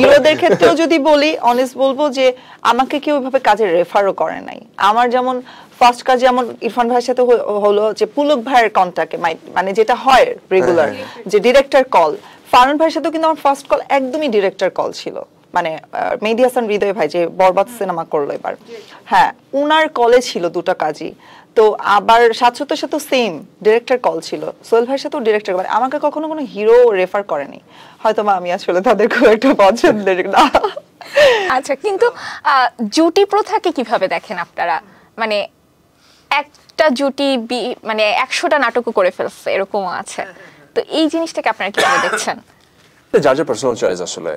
হিরোদের ক্ষেত্রেও যদি বলি অনেস্ট বলবো যে আমাকে কেউ এভাবে কাজে রেফারও করে নাই। আমার যেমন ফার্স্ট কাজ যেমন ইরফান ভাইয়ের সাথে হলো যে পুলক ভাইয়ের কন্টাক্টে মানে যেটা হয় রেগুলার যে ডিরেক্টর কল, ফারুন ভাইয়ের সাথেও কিন্তু আমার ফার্স্ট কল একদমই ডিরেক্টর কল ছিল, মানে মেহেদী হাসান হৃদয় ভাই যে বরবাদ সিনেমা করলো এবার, হ্যাঁ উনার কলে ছিল দুটো কাজই। তো আবার সাতশোর সাথে সেম ডিরেক্টর কল ছিল, সোহেল ভাইয়ের সাথেও ডিরেক্টর, মানে আমাকে কখনো কোনো হিরো রেফার করেনি, হয়তো বা আমি আসলে তাদের খুব একটা পছন্দের না। আচ্ছা, কিন্তু জুটি প্রথাকে কিভাবে দেখেন আপনারা? মানে একটা জুটি মানে 100টা নাটকও করে ফেলছে এরকমও আছে, তো এই জিনিসটাকে আপনারা কিভাবে দেখছেন? যার যার পার্সোনাল চয়েস আসলে,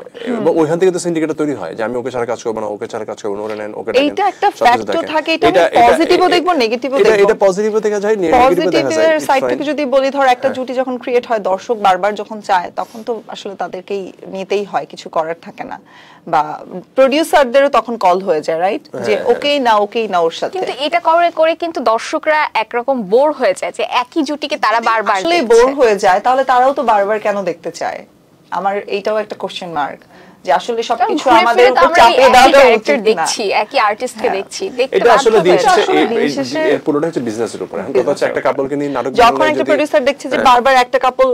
ওইখান থেকে তো সিন্ডিকেট তৈরি হয় যে আমি ওকে ছাড়া কাজ করব না, ওকে ছাড়া কাজ করব না, ওরে নেন ওকে নেন, এটা একটা ফ্যাক্টর থাকে, এটা পজিটিভও দেখব নেগেটিভও দেখব। এটা পজিটিভও দেখা যায়, নেগেটিভও দেখা যায়। পজিটিভের সাইড থেকে যদি বলি, ধর একটা জুটি যখন ক্রিয়েট হয়, দর্শক বারবার যখন চায়, তখন তো আসলে তাদেরকেই নিতেই হয়, কিছু করার থাকে না, বা প্রোডিউসারদেরও তখন কল হয়ে যায়, রাইট, যে ওকেই না ওর সাথে। কিন্তু এটা করে কিন্তু দর্শকরা একরকম বোর হয়ে যায় যে একই জুটিকে তারা বারবার আসলে বোর হয়ে যায়, তাহলে তারাও তো বারবার কেন দেখতে চায়? আমার এইটাও একটা কোশ্চেন মার্ক, যে আসলে সবকিছু আমাদের উপর চাপিয়ে দেওয়া উচিত না। দেখছি একই আর্টিস্টকে দেখছি, দেখতে এটা আসলে এর পুরোটা হচ্ছে বিজনেসের উপর। এখন কথা হচ্ছে একটা কাপলকে নিয়ে নাটক যখন একটা প্রোডিউসার দেখছে যে বারবার একটা কাপল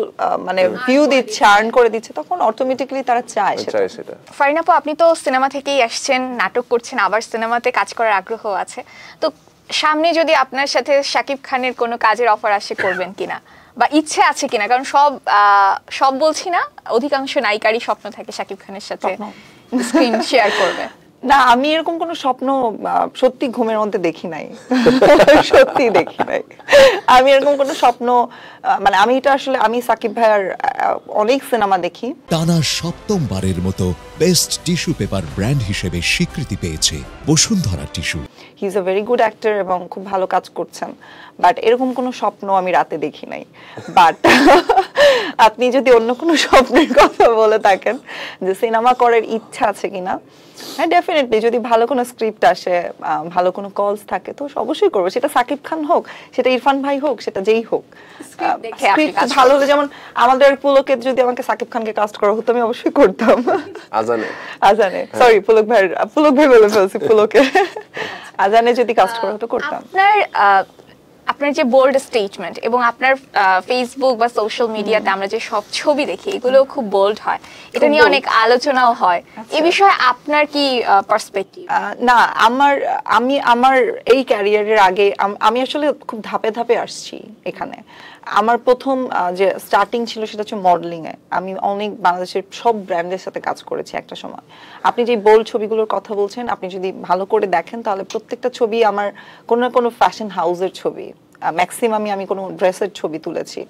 মানে ভিউ দিচ্ছে, আর্ন করে দিচ্ছে, তখন অটোমেটিক্যালি তারা চায় সেটা। ফারিন আপু, আপনি তো সিনেমা থেকেই আসছেন, নাটক করছেন, আবার সিনেমাতে কাজ করার আগ্রহ আছে, তো সামনে যদি আপনার সাথে শাকিব খানের কোনো কাজের অফার আসে, করবেন কিনা বা ইচ্ছে আছে কিনা? কারণ সব বলছি না, অধিকাংশ নায়িকারই স্বপ্ন থাকে শাকিব খানের সাথে স্ক্রিন শেয়ার করবে। না, আমি এরকম কোনো স্বপ্ন সত্যি ঘুমের মধ্যে দেখি নাই, সত্যি দেখি নাই। আমি এরকম কোনো স্বপ্ন, মানে আমি এটা আসলে, আমি সাকিব ভাইয়ার অনেক সিনেমা দেখি। টানা সপ্তমবারের মতো বেস্ট টিস্যু পেপার ব্র্যান্ড হিসেবে স্বীকৃতি পেয়েছে Bashundhara tissue. He is a very good actor এবং খুব ভালো কাজ করছেন, বাট এরকম কোনো স্বপ্ন আমি রাতে দেখি নাই। বাট আপনি যদি অন্য কোনো স্বপ্নের কথা বলে থাকেন যে সিনেমা করার ইচ্ছা আছে কিনা, হ্যাঁ ডেফিনেটলি, যদি ভালো কোনো স্ক্রিপ্ট আসে, ভালো কোনো কলস থাকে, তো অবশ্যই করবো। সেটা সাকিব খান হোক, সেটা ইরফান ভাই হোক, সেটা যেই হোক, স্ক্রিপ্ট ভালো হলে, যেমন আমাদের পুলকে যদি আমাকে সাকিব খানকে কাস্ট করা হতো, আমি অবশ্যই করতাম। আজানে সরি, পুলক ভাই বলে ফেলছি, পুলকে আজানে যদি কাস্ট করা হতো, করতাম। আপনার যে বোল্ড স্টেটমেন্ট এবং আপনার ফেসবুক বা সোশ্যাল মিডিয়াতে আমরা যে সব ছবি দেখি, এগুলো খুব বোল্ড হয়, এটা নিয়ে অনেক আলোচনাও হয়, এই বিষয়ে আপনার কি পার্সপেক্টিভ? না, আমার এই ক্যারিয়ারের আগে আমি আসলে খুব ধাপে ধাপে আসছি এখানে। আমার প্রথম যে স্টার্টিং ছিল সেটা হচ্ছে মডেলিং এ। আমি অনেক বাংলাদেশের সব ব্র্যান্ডের সাথে কাজ করেছি একটা সময়। আপনি যে বোল্ড ছবিগুলোর কথা বলছেন, আপনি যদি ভালো করে দেখেন তাহলে প্রত্যেকটা ছবি আমার কোনো না কোনো ফ্যাশন হাউসের ছবি, ম্যাক্সিমামই আমি কোনো ড্রেসের ছবি তুলেছি।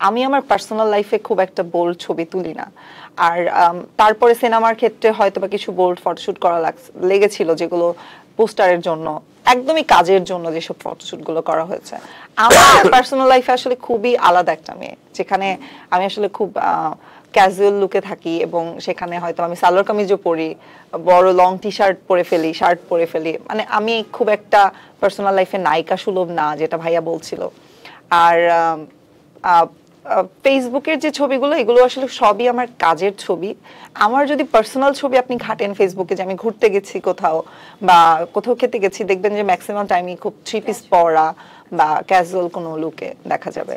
আমি আমার পার্সোনাল লাইফে খুব একটা বোল্ড ছবি তুলি না। আর তারপরে সিনেমার ক্ষেত্রে হয়তো বা কিছু বোল্ড ফটোশুট করা লেগেছিল, যেগুলো পোস্টারের জন্য, একদমই কাজের জন্য যেসব ফটোশুট গুলো করা হয়েছে। আমার পার্সোনাল লাইফে আসলে খুবই আলাদা একটা মেয়ে, যেখানে আমি আসলে খুব ক্যাজুয়াল লুকে থাকি, এবং সেখানে হয়তো আমি সালোয়ার কামিজও পরি, বড় লং টি শার্ট পরে ফেলি, শার্ট পরে ফেলি, মানে আমি খুব একটা পার্সোনাল লাইফে নায়িকা সুলভ না, যেটা ভাইয়া বলছিল। আর ফেসবুকের যে ছবিগুলো, এগুলো আসলে সবই আমার কাজের ছবি। আমার যদি পার্সোনাল ছবি আপনি ঘাটেন ফেসবুকে, যে আমি ঘুরতে গেছি কোথাও বা কোথাও খেতে গেছি, দেখবেন যে ম্যাক্সিমাম টাইমই খুব থ্রি পিস পরা বা ক্যাজুয়াল কোনো লুকে দেখা যাবে।